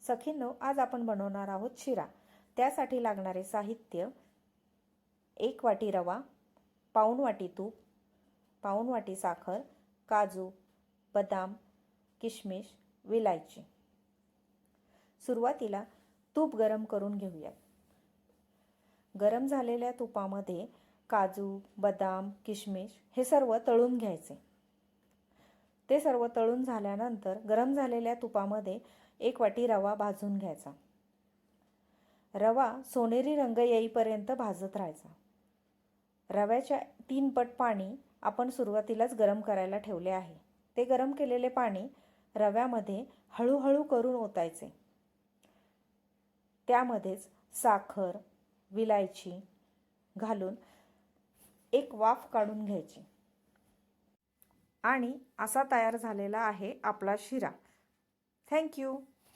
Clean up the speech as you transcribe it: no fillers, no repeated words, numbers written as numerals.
सखींनो, आज आपण बनवणार आहोत शिरा। त्यासाठी लागणारे साहित्य: 1 वाटी रवा, पाऊण वाटी तूप, पाऊण वाटी साखर, काजू, बदाम, किशमिश, विलायची। सुरुवातीला तूप गरम करून घेऊया। गरम झालेल्या तुपामध्ये काजू, बदाम, किशमिश हे सर्व तळून घ्यायचे। ते सर्व तळून झाल्यानंतर गरम झालेल्या तुपामध्ये 1 वाटी रवा भाजून घ्यायचा। रवा सोनेरी रंग येईपर्यंत भाजत राहायचा। रव्याच्या 3 पट पाणी आपण सुरुवातीलाच गरम करायला ठेवले आहे। ते गरम केलेले पाणी रव्यामध्ये हळूहळू करून ओतायचे। त्यामध्येच साखर, विलायची घालून एक वाफ काढून घ्यायची आणि असा तयार झालेला आहे आपला शिरा। Thank you.